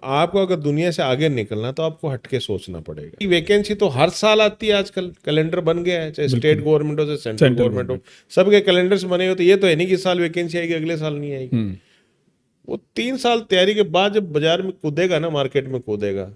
आपको अगर दुनिया से आगे निकलना तो आपको हटके सोचना पड़ेगा। वैकेंसी तो हर साल आती है, आजकल कैलेंडर बन गया है, चाहे स्टेट गवर्नमेंट हो चाहे सेंट्रल गवर्नमेंट हो, सबके कैलेंडर्स बने हो। तो ये तो है नहीं कि इस साल वैकेंसी आएगी अगले साल नहीं आएगी। वो 3 साल तैयारी के बाद जब बाजार में कूदेगा ना, मार्केट में कूदेगा,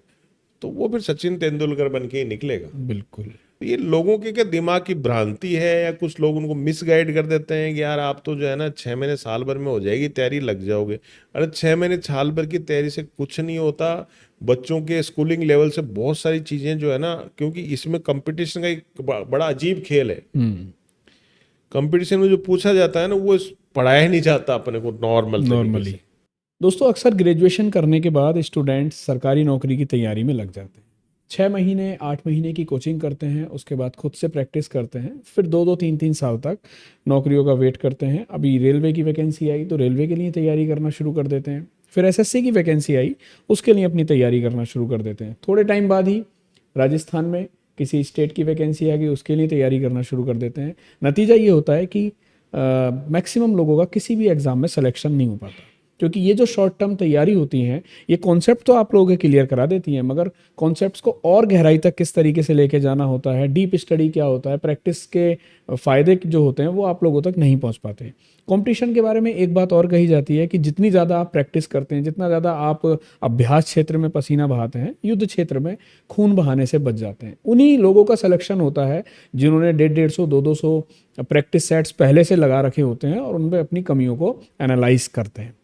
तो वो फिर सचिन तेंदुलकर बन के ही निकलेगा। बिल्कुल। ये लोगों के क्या दिमाग की भ्रांति है, या कुछ लोग उनको मिसगाइड कर देते हैं कि यार आप तो जो है ना 6 महीने साल भर में हो जाएगी तैयारी, लग जाओगे। अरे 6 महीने साल भर की तैयारी से कुछ नहीं होता। बच्चों के स्कूलिंग लेवल से बहुत सारी चीजें जो है ना, क्योंकि इसमें कंपटीशन का एक बड़ा अजीब खेल है। कंपटीशन में जो पूछा जाता है ना, वो पढ़ाया नहीं जाता अपने को नॉर्मल तरीके नॉर्मली से। दोस्तों, अक्सर ग्रेजुएशन करने के बाद स्टूडेंट्स सरकारी नौकरी की तैयारी में लग जाते हैं। 6 महीने 8 महीने की कोचिंग करते हैं, उसके बाद खुद से प्रैक्टिस करते हैं, फिर 2 2 3 3 साल तक नौकरियों का वेट करते हैं। अभी रेलवे की वैकेंसी आई तो रेलवे के लिए तैयारी करना शुरू कर देते हैं। फिर एसएससी की वैकेंसी आई, उसके लिए अपनी तैयारी करना शुरू कर देते हैं। थोड़े टाइम बाद ही राजस्थान में किसी स्टेट की वैकेंसी आ गई, उसके लिए तैयारी करना शुरू कर देते हैं। नतीजा ये होता है कि मैक्सिमम लोगों का किसी भी एग्ज़ाम में सिलेक्शन नहीं हो पाता, क्योंकि ये जो शॉर्ट टर्म तैयारी होती हैं, ये कॉन्सेप्ट तो आप लोगों के क्लियर करा देती हैं, मगर कॉन्सेप्ट्स को और गहराई तक किस तरीके से लेके जाना होता है, डीप स्टडी क्या होता है, प्रैक्टिस के फ़ायदे जो होते हैं वो आप लोगों तक नहीं पहुंच पाते। कंपटीशन के बारे में एक बात और कही जाती है कि जितनी ज़्यादा आप प्रैक्टिस करते हैं, जितना ज़्यादा आप अभ्यास क्षेत्र में पसीना बहाते हैं, युद्ध क्षेत्र में खून बहाने से बच जाते हैं। उन्हीं लोगों का सिलेक्शन होता है जिन्होंने 150 200 प्रैक्टिस सेट्स पहले से लगा रखे होते हैं और उन पर अपनी कमियों को एनालाइज करते हैं।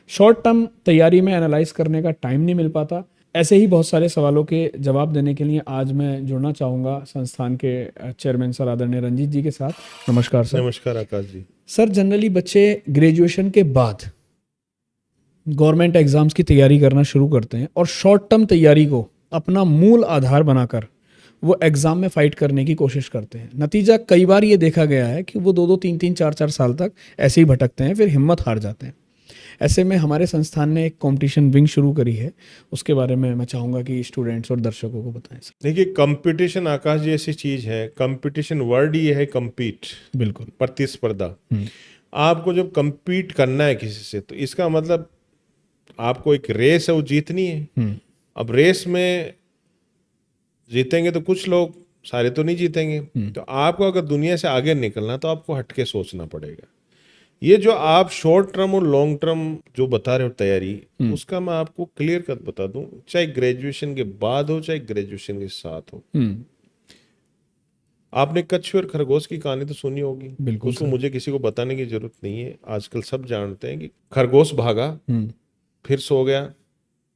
शॉर्ट टर्म तैयारी में एनालाइज करने का टाइम नहीं मिल पाता। ऐसे ही बहुत सारे सवालों के जवाब देने के लिए आज मैं जुड़ना चाहूँगा संस्थान के चेयरमैन सर आदरणीय रंजीत जी के साथ। नमस्कार सर। नमस्कार आकाश जी। सर, जनरली बच्चे ग्रेजुएशन के बाद गवर्नमेंट एग्जाम्स की तैयारी करना शुरू करते हैं और शॉर्ट टर्म तैयारी को अपना मूल आधार बनाकर वो एग्ज़ाम में फ़ाइट करने की कोशिश करते हैं। नतीजा कई बार ये देखा गया है कि वो 2 2 3 3 4 4 साल तक ऐसे ही भटकते हैं, फिर हिम्मत हार जाते हैं। ऐसे में हमारे संस्थान ने एक कंपटीशन विंग शुरू करी है, उसके बारे में मैं चाहूँगा कि स्टूडेंट्स और दर्शकों को बताएं सर। देखिए, कंपटीशन आकाश जी ऐसी चीज है, कंपटीशन वर्ड ये है कम्पीट, बिल्कुल। प्रतिस्पर्धा। आपको जब कम्पीट करना है किसी से, तो इसका मतलब आपको एक रेस है वो जीतनी है। अब रेस में जीतेंगे तो कुछ लोग, सारे तो नहीं जीतेंगे। तो आपको अगर दुनिया से आगे निकलना तो आपको हटके सोचना पड़ेगा। ये जो आप शॉर्ट टर्म और लॉन्ग टर्म जो बता रहे हो तैयारी, उसका मैं आपको क्लियर कट बता दूं, चाहे ग्रेजुएशन के बाद हो चाहे ग्रेजुएशन के साथ हो। आपने कछुए और खरगोश की कहानी तो सुनी होगी। बिल्कुल उसको सर। मुझे किसी को बताने की जरूरत नहीं है, आजकल सब जानते हैं कि खरगोश भागा, फिर सो गया,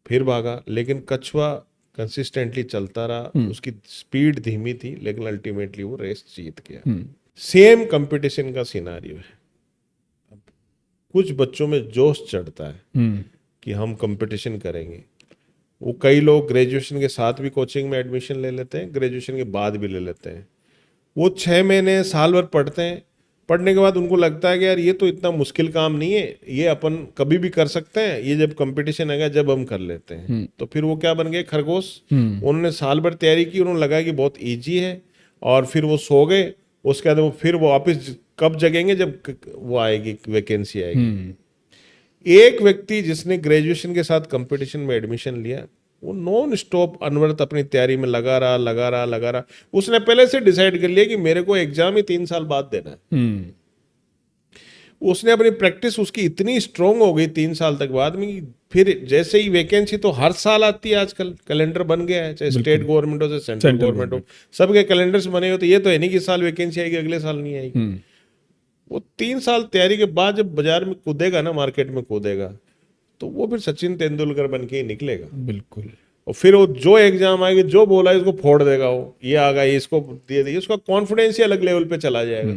फिर भागा, लेकिन कछुआ कंसिस्टेंटली चलता रहा। उसकी स्पीड धीमी थी, लेकिन अल्टीमेटली वो रेस जीत गया। सेम कंपटीशन का सिनारियो है। कुछ बच्चों में जोश चढ़ता है कि हम कंपटीशन करेंगे। वो कई लोग ग्रेजुएशन के साथ भी कोचिंग में एडमिशन ले लेते हैं, ग्रेजुएशन के बाद भी ले लेते हैं। वो 6 महीने साल भर पढ़ते हैं। पढ़ने के बाद उनको लगता है कि यार ये तो इतना मुश्किल काम नहीं है, ये अपन कभी भी कर सकते हैं, ये जब कंपटीशन आएगा जब हम कर लेते हैं। तो फिर वो क्या बन गए, खरगोश। उन्होंने साल भर तैयारी की, उन्होंने लगा कि बहुत ईजी है, और फिर वो सो गए। उसके बाद वो फिर वो वापस कब जगेंगे, जब वो आएगी, वैकेंसी आएगी। एक व्यक्ति जिसने ग्रेजुएशन के साथ कंपटीशन में एडमिशन लिया, वो नॉन स्टॉप अनवरत अपनी तैयारी में लगा रहा। उसने पहले से डिसाइड कर लिया कि मेरे को एग्जाम ही 3 साल बाद देना है। उसने अपनी प्रैक्टिस उसकी इतनी स्ट्रांग हो गई 3 साल तक बाद में, फिर जैसे ही वैकेंसी तो हर साल आती है, आजकल कैलेंडर बन गया है, चाहे स्टेट गवर्नमेंट हो चाहे सेंट्रल गवर्नमेंट हो, सबके कैलेंडर्स बने हो। तो ये तो है नहीं कि इस साल वैकेंसी आएगी अगले साल नहीं आएगी। वो 3 साल तैयारी के बाद जब बाजार में कूदेगा ना, मार्केट में कूदेगा, तो वो फिर सचिन तेंदुलकर बन के ही निकलेगा। बिल्कुल। और फिर वो जो एग्जाम आएगी, जो बोला इसको फोड़ देगा। वो ये आ गया, इसको दे देगी, उसका कॉन्फिडेंस ही अलग लेवल पे चला जाएगा।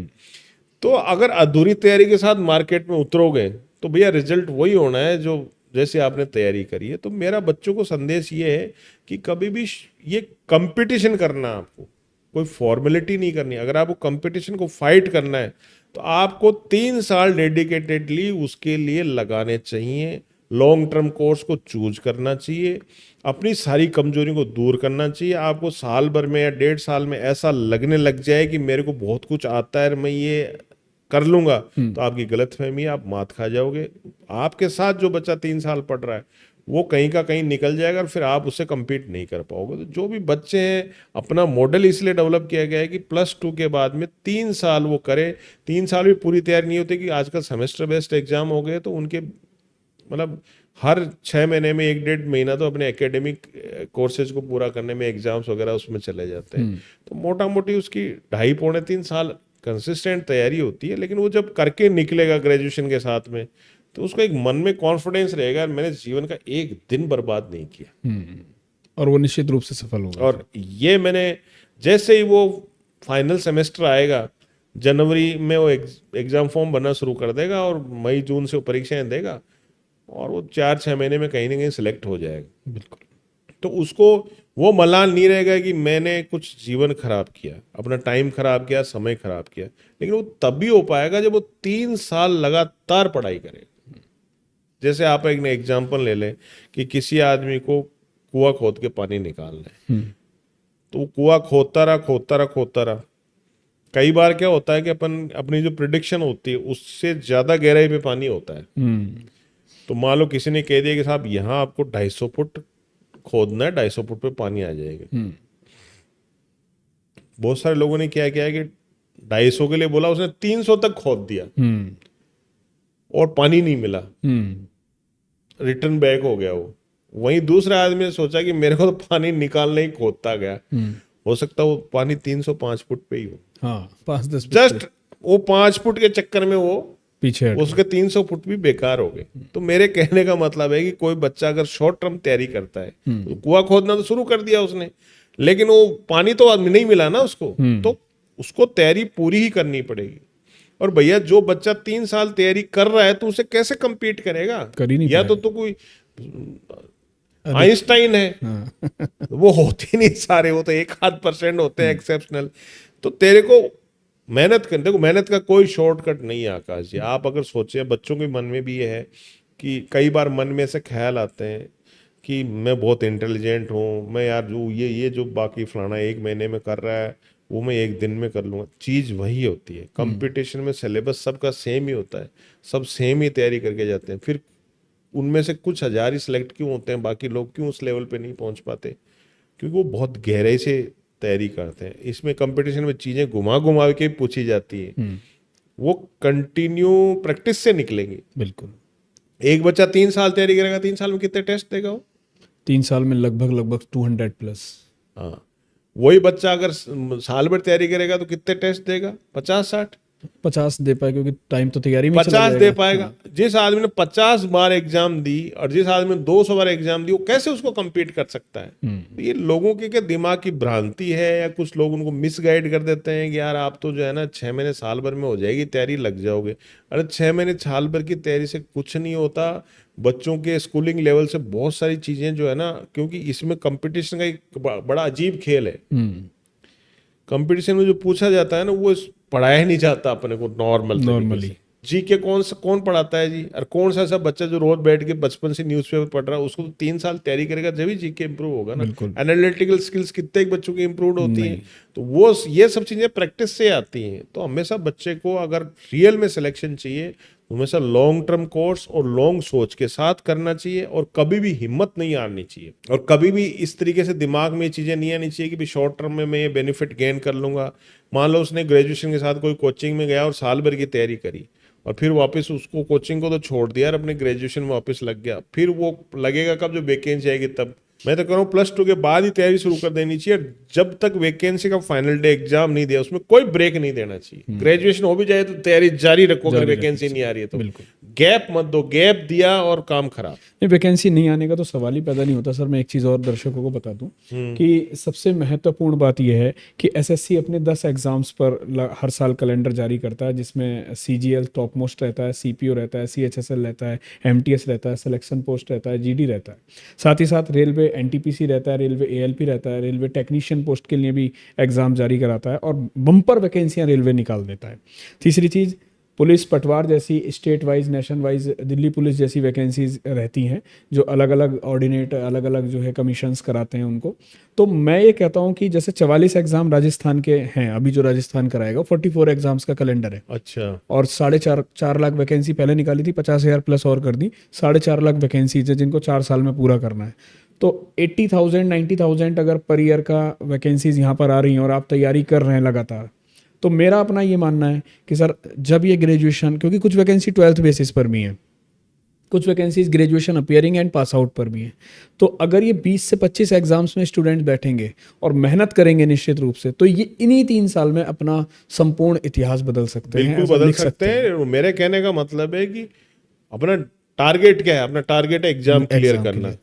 तो अगर अधूरी तैयारी के साथ मार्केट में उतरोगे तो भैया रिजल्ट वही होना है जो जैसे आपने तैयारी करी है। तो मेरा बच्चों को संदेश ये है कि कभी भी ये कंपटीशन करना, आपको कोई फॉर्मेलिटी नहीं करनी। अगर आपको कंपटीशन को फाइट करना है तो आपको 3 साल डेडिकेटेडली उसके लिए लगाने चाहिए। लॉन्ग टर्म कोर्स को चूज करना चाहिए, अपनी सारी कमजोरियों को दूर करना चाहिए। आपको साल भर में या 1.5 साल में ऐसा लगने लग जाए कि मेरे को बहुत कुछ आता है, मैं ये कर लूंगा, तो आपकी गलतफहमी, आप मात खा जाओगे। आपके साथ जो बच्चा 3 साल पढ़ रहा है वो कहीं का कहीं निकल जाएगा और फिर आप उससे compete नहीं कर पाओगे। तो जो भी बच्चे हैं, अपना मॉडल इसलिए डेवलप किया गया है कि +2 के बाद में 3 साल वो करे। 3 साल भी पूरी तैयारी नहीं होती, कि आजकल सेमेस्टर बेस्ड एग्जाम हो गए, तो उनके मतलब हर 6 महीने में 1-1.5 महीना तो अपने एकेडमिक कोर्सेज को पूरा करने में, एग्जाम्स वगैरह उसमें चले जाते हैं। तो मोटा मोटी उसकी 2.5-3 कंसिस्टेंट तैयारी होती है। लेकिन वो जब करके निकलेगा ग्रेजुएशन के साथ में, तो उसको एक मन में कॉन्फिडेंस रहेगा, मैंने जीवन का एक दिन बर्बाद नहीं किया। और वो निश्चित रूप से सफल होगा। और ये मैंने, जैसे ही वो फाइनल सेमेस्टर आएगा, जनवरी में वो एग्जाम फॉर्म भरना शुरू कर देगा और मई जून से वो परीक्षाएं देगा, और वो 4-6 महीने में कहीं ना कहीं सिलेक्ट हो जाएगा। बिल्कुल। तो उसको वो मलाल नहीं रहेगा कि मैंने कुछ जीवन खराब किया, अपना टाइम खराब किया, समय खराब किया। लेकिन वो तब भी हो पाएगा जब वो 3 साल लगातार पढ़ाई करे। जैसे आप एक एग्जाम्पल ले लें कि किसी आदमी को कुआं खोद के पानी निकालना है, तो वो कुआं खोदता रहा। कई बार क्या होता है कि अपनी जो प्रिडिक्शन होती है उससे ज्यादा गहराई पे पानी होता है। तो मान लो किसी ने कह दिया कि साहब यहाँ आपको 250 फुट खोदना है, 250 फुट पे पानी आ जाएगा। बहुत सारे लोगों ने क्या किया है कि 250 के लिए बोला, उसने 300 तक खोद दिया और पानी नहीं मिला, रिटर्न बैक हो गया वो। वहीं दूसरा आदमी ने सोचा कि मेरे को तो पानी निकालने ही खोदता गया, हो सकता है वो पानी 305 फुट पे ही हो। हाँ, 5-10 जस्ट वो 5 फुट के चक्कर में वो पीछे उसके 300 फुट भी बेकार हो गए। तो मेरे कहने का मतलब है कि कोई बच्चा अगर शॉर्ट टर्म तैयारी करता है, तो कुआं खोदना तो शुरू कर दिया उसने, लेकिन वो पानी तो नहीं मिला ना उसको, तो उसको तैयारी पूरी ही करनी पड़ेगी। और भैया जो बच्चा 3 साल तैयारी कर रहा है, तो उसे कैसे compete करेगा? कर ही नहीं या तो कोई आइंस्टाइन है। वो होते ही नहीं सारे, वो तो 1-8% होते हैं एक्सेप्शनल। तो तेरे को मेहनत कर, देखो मेहनत का कोई शॉर्टकट नहीं है आकाश जी। आप अगर सोचे, बच्चों के मन में भी ये है कि कई बार मन में ऐसे ख्याल आते हैं कि मैं बहुत इंटेलिजेंट हूँ, मैं यार जो ये जो बाकी फलाना 1 महीने में कर रहा है वो मैं 1 दिन में कर लूँगा। चीज़ वही होती है, कंपटीशन में सिलेबस सबका सेम ही होता है, सब सेम ही तैयारी करके जाते हैं। फिर उनमें से कुछ हजार ही सिलेक्ट क्यों होते हैं, बाकी लोग क्यों उस लेवल पे नहीं पहुंच पाते? क्योंकि वो बहुत गहराई से तैयारी करते हैं। इसमें कंपटीशन में चीजें घुमा घुमा के पूछी जाती है, वो कंटिन्यू प्रैक्टिस से निकलेंगी। बिल्कुल। एक बच्चा 3 साल तैयारी करेगा, 3 साल में कितने टेस्ट देगा वो? 3 साल में लगभग 200+। हाँ, वही बच्चा अगर साल भर तैयारी करेगा तो कितने टेस्ट देगा? 50-60? 50 दे पाए, क्योंकि टाइम तो तैयारी में 50 दे पाएगा। जिस आदमी ने 50 बार एग्जाम दी और जिस आदमी ने 200 बार एग्जाम दी, वो कैसे उसको compete कर सकता है? तो ये लोगों के दिमाग की भ्रांति है, या कुछ लोग उनको मिसगाइड कर देते हैं कि यार आप तो जो है ना 6 महीने साल भर में हो जाएगी तैयारी, लग जाओगे। अरे 6 महीने साल भर की तैयारी से कुछ नहीं होता। बच्चों के स्कूलिंग लेवल से बहुत सारी चीजें जो है ना, क्योंकि इसमें कंपटीशन का एक बड़ा अजीब खेल है। कंपटीशन में जो पूछा जाता है ना, वो पढ़ाया ही नहीं जाता अपने को नॉर्मली। जी के कौन पढ़ाता है जी? और कौन सा ऐसा बच्चा जो रोज बैठ के बचपन से न्यूज़पेपर पढ़ रहा है, उसको तो 3 साल तैयारी करेगा जब ही जी के इम्प्रूव होगा ना। एनालिटिकल स्किल्स कितने एक बच्चों की इम्प्रूव होती हैं, तो वो ये सब चीजें प्रैक्टिस से आती हैं। तो हमेशा बच्चे को अगर रियल में सिलेक्शन चाहिए, तो हमेशा लॉन्ग टर्म कोर्स और लॉन्ग सोच के साथ करना चाहिए, और कभी भी हिम्मत नहीं हारनी चाहिए, और कभी भी इस तरीके से दिमाग में ये चीजें नहीं आनी चाहिए कि शॉर्ट टर्म में मैं ये बेनिफिट गेन कर लूंगा। मान लो उसने ग्रेजुएशन के साथ कोई कोचिंग में गया और साल भर की तैयारी करी, और फिर वापस उसको कोचिंग को तो छोड़ दिया और अपने ग्रेजुएशन में वापस लग गया, फिर वो लगेगा कब? जब वैकेंसी आएगी तब। मैं तो कह रहा हूँ +2 के बाद ही तैयारी शुरू कर देनी चाहिए। जब तक वैकेंसी का फाइनल डे एग्जाम नहीं दिया, उसमें कोई ब्रेक नहीं देना चाहिए। ग्रेजुएशन हो भी जाए तो तैयारी जारी रखो, अगर वैकेंसी नहीं आ रही है तो गैप मत दो। गैप दिया और काम खराब। नहीं, वैकेंसी नहीं आने का तो सवाल ही पैदा नहीं होता सर। मैं एक चीज़ और दर्शकों को बता दूं कि सबसे महत्वपूर्ण बात यह है कि एसएससी अपने 10 एग्जाम्स पर हर साल कैलेंडर जारी करता है, जिसमें सीजीएल टॉप मोस्ट रहता है, सीपीओ रहता है, सीएचएसएल रहता है, एमटीएस रहता है, सिलेक्शन पोस्ट रहता है, जीडी रहता है। साथ ही साथ रेलवे एनटीपीसी रहता है, रेलवे एएलपी रहता है, रेलवे टेक्नीशियन पोस्ट के लिए भी एग्जाम जारी कराता है, और बम्पर वैकेंसियां रेलवे निकाल देता है। तीसरी चीज़, पुलिस पटवार जैसी state wise nation wise Delhi police जैसी वैकेंसीज रहती हैं जो अलग अलग ऑर्डिनेट अलग अलग जो है कमीशंस कराते हैं उनको। तो मैं ये कहता हूँ कि जैसे 44 एग्ज़ाम राजस्थान के हैं अभी जो राजस्थान कराएगा, 44 एग्ज़ाम्स का कैलेंडर है। अच्छा। और 4.5 लाख वैकेंसी पहले निकाली थी, 50,000 प्लस और कर दी, 4.5 लाख वैकेंसीज है जिनको 4 साल में पूरा करना है। तो 80,000 90,000 अगर पर ईयर का वैकेंसीज यहाँ पर आ रही हैं और आप तैयारी कर रहे हैं लगातार, तो मेरा अपना ये मानना है कि सर जब ये ग्रेजुएशन, क्योंकि कुछ वैकेंसी 12th बेसिस पर भी हैं, कुछ vacancies graduation appearing and pass out पर भी हैं, तो अगर ये 20 से 25 एग्जाम्स में स्टूडेंट बैठेंगे और मेहनत करेंगे निश्चित रूप से, तो ये इन्हीं 3 साल में अपना संपूर्ण इतिहास बदल सकते हैं, बिल्कुल ऐसा बदल लिख सकते हैं। मेरे कहने का मतलब है कि अपना टारगेट क्या है, अपना टारगेट है एग्जाम क्लियर करना।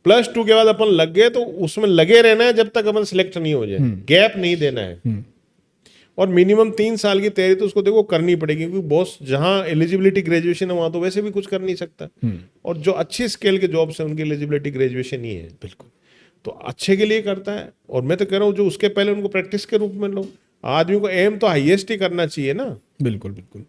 +2 के बाद अपन लग गए तो उसमें लगे रहना है जब तक अपन सिलेक्ट नहीं हो जाए, गैप नहीं देना है। और मिनिमम 3 साल की तैयारी तो उसको देखो करनी पड़ेगी, क्योंकि बॉस जहां एलिजिबिलिटी ग्रेजुएशन है वहां तो वैसे भी कुछ कर नहीं सकता। और जो अच्छी स्केल के जॉब्स हैं उनकी एलिजिबिलिटी ग्रेजुएशन ही है। बिल्कुल। तो अच्छे के लिए करता है। और मैं तो कह रहा हूँ जो उसके पहले उनको प्रैक्टिस के रूप में लो। आदमी को एम तो हाईएस्ट ही करना चाहिए ना। बिल्कुल बिल्कुल।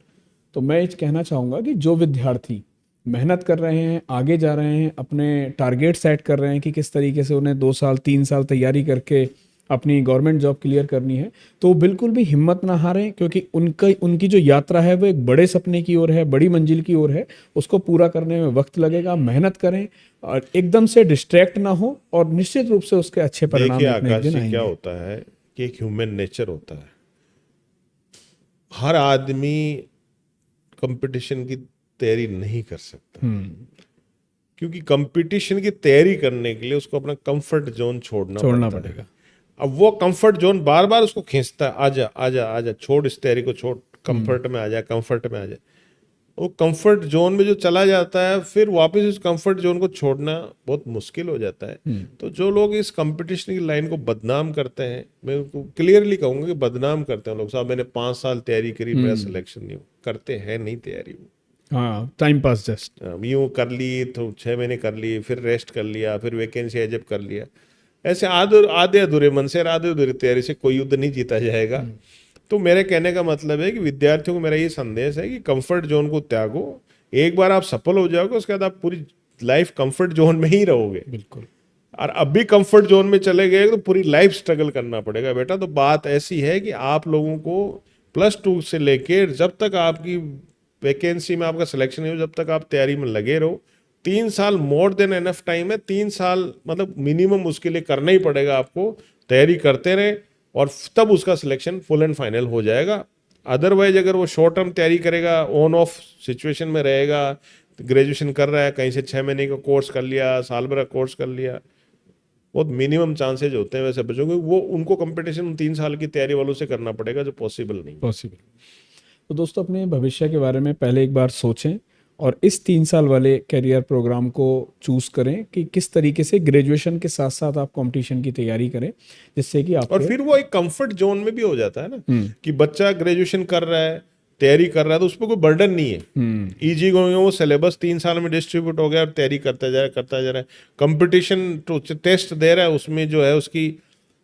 तो मैं ये कहना चाहूँगा कि जो विद्यार्थी मेहनत कर रहे हैं, आगे जा रहे हैं, अपने टारगेट सेट कर रहे हैं कि किस तरीके से उन्हें 2 साल 3 साल तैयारी करके अपनी गवर्नमेंट जॉब क्लियर करनी है, तो बिल्कुल भी हिम्मत ना हारें, क्योंकि उनकी जो यात्रा है वो एक बड़े सपने की ओर है, बड़ी मंजिल की ओर है। उसको पूरा करने में वक्त लगेगा, मेहनत करें और एकदम से डिस्ट्रैक्ट ना हो, और निश्चित रूप से उसके अच्छे परिणाम देखिए एक न एक आकाश दिन जी, क्या आएंगे। होता है कि एक ह्यूमन नेचर होता है। हर आदमी कंपटीशन की तैयारी नहीं कर सकता, क्योंकि कंपटीशन की तैयारी करने के लिए उसको अपना कंफर्ट जोन छोड़ना पड़ता है। अब वो कंफर्ट जोन बार बार उसको खींचता है, आजा आजा आजा, छोड़ इस तैयारी को, छोड़, कंफर्ट में आ जा, कंफर्ट में आ जा। वो कंफर्ट जोन में जो चला जाता है, फिर वापस उस कंफर्ट जोन को छोड़ना बहुत मुश्किल हो जाता है। तो जो लोग इस कंपटीशन की लाइन को बदनाम करते हैं, मैं उनको क्लियरली कहूंगा कि बदनाम करते हैं लोग। साहब मैंने 5 साल तैयारी करी, मेरा सिलेक्शन नहीं हो, करते हैं नहीं तैयारी वो। हाँ, टाइम पास जस्ट। यूं कर ली तो 6 महीने कर लिए, फिर रेस्ट कर लिया, फिर वैकेंसी एजब कर लिया। ऐसे आधे अधूरे मन से, आधे अधूरे तैयारी से कोई युद्ध नहीं जीता जाएगा। तो मेरे कहने का मतलब है कि विद्यार्थियों को मेरा ये संदेश है कि कंफर्ट जोन को त्यागो। एक बार आप सफल हो जाओगे, उसके बाद आप पूरी लाइफ कंफर्ट जोन में ही रहोगे। बिल्कुल। और अब भी कंफर्ट जोन में चले गए तो पूरी लाइफ स्ट्रगल करना पड़ेगा बेटा। तो बात ऐसी है कि आप लोगों को +2 से लेकर जब तक आपकी वैकेंसी में आपका सिलेक्शन नहीं हो, जब तक आप तैयारी में लगे रहो। 3 साल मोर देन एनफ टाइम है। 3 साल मतलब मिनिमम उसके लिए करना ही पड़ेगा आपको। तैयारी करते रहे और तब उसका सिलेक्शन फुल एंड फाइनल हो जाएगा। अदरवाइज अगर वो शॉर्ट टर्म तैयारी करेगा, ऑन ऑफ सिचुएशन में रहेगा, ग्रेजुएशन कर रहा है, कहीं से 6 महीने का कोर्स कर लिया, साल भर का कोर्स कर लिया, बहुत मिनिमम चांसेज होते हैं वैसे बच्चों के। वो उनको कंपटीशन 3 साल की तैयारी वालों से करना पड़ेगा, जो पॉसिबल नहीं। पॉसिबल। तो दोस्तों अपने भविष्य के बारे में पहले एक बार सोचें और इस 3 साल वाले कैरियर प्रोग्राम को चूज करें कि किस तरीके से ग्रेजुएशन के साथ साथ आप कंपटीशन की तैयारी करें, जिससे कि आप। और फिर वो एक कंफर्ट जोन में भी हो जाता है ना कि बच्चा ग्रेजुएशन कर रहा है, तैयारी कर रहा है, तो उस पर कोई बर्डन नहीं है। इजी गोइंग, वो सिलेबस 3 साल में डिस्ट्रीब्यूट हो गया और तैयारी करता जा रहा है। कंपटीशन तो टेस्ट दे रहा है, उसमें जो है उसकी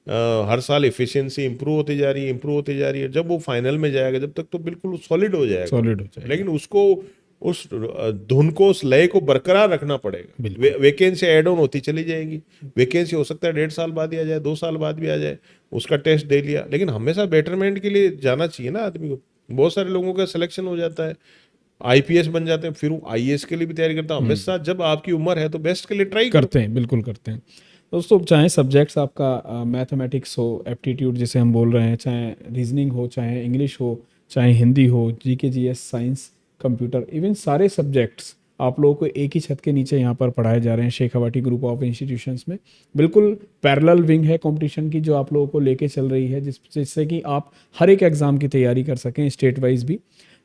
हर साल इफिशियंसी इंप्रूव होती जा रही है। जब वो फाइनल में जाएगा, जब तक तो बिल्कुल सॉलिड हो जाएगा। लेकिन उसको उस धुन को, उस लय को बरकरार रखना पड़ेगा। वैकेंसी एड ऑन होती चली जाएगी। वैकेंसी हो सकता है 1.5 साल बाद ही आ जाए, 2 साल बाद भी आ जाए, उसका टेस्ट दे लिया। लेकिन हमेशा बेटरमेंट के लिए जाना चाहिए ना आदमी को। बहुत सारे लोगों का सिलेक्शन हो जाता है, आईपीएस बन जाते हैं, फिर वो आईएएस के लिए भी तैयारी करता है। हमेशा जब आपकी उम्र है तो बेस्ट के लिए ट्राई करते हैं, बिल्कुल करते हैं। दोस्तों चाहे सब्जेक्ट्स आपका मैथमेटिक्स हो, एप्टीट्यूड जिसे हम बोल रहे हैं, चाहे रीजनिंग हो, चाहे इंग्लिश हो, चाहे हिंदी हो, GK GS, science, computer, even सारे सब्जेक्ट्स आप लोगों को एक ही छत के नीचे यहाँ पर पढ़ाए जा रहे हैं शेखावाटी ग्रुप ऑफ इंस्टीट्यूशंस में। बिल्कुल पैरेलल विंग है कंपटीशन की जो आप लोगों को लेके चल रही है, जिससे कि आप हर एक एग्ज़ाम की तैयारी कर सकें, स्टेट वाइज भी।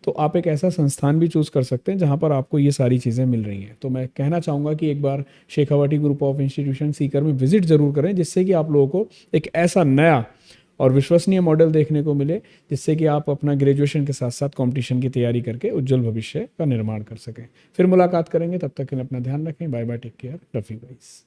तो आप एक ऐसा संस्थान भी चूज़ कर सकते हैं जहाँ पर आपको ये सारी चीज़ें मिल रही हैं। तो मैं कहना चाहूँगा कि एक बार Shekhawati group of institution Sikar में विजिट ज़रूर करें, जिससे कि आप लोगों को एक ऐसा नया और विश्वसनीय मॉडल देखने को मिले, जिससे कि आप अपना ग्रेजुएशन के साथ साथ कंपटीशन की तैयारी करके उज्जवल भविष्य का निर्माण कर सकें। फिर मुलाकात करेंगे, तब तक के लिए अपना ध्यान रखें। Bye bye, take care, Rafi vice.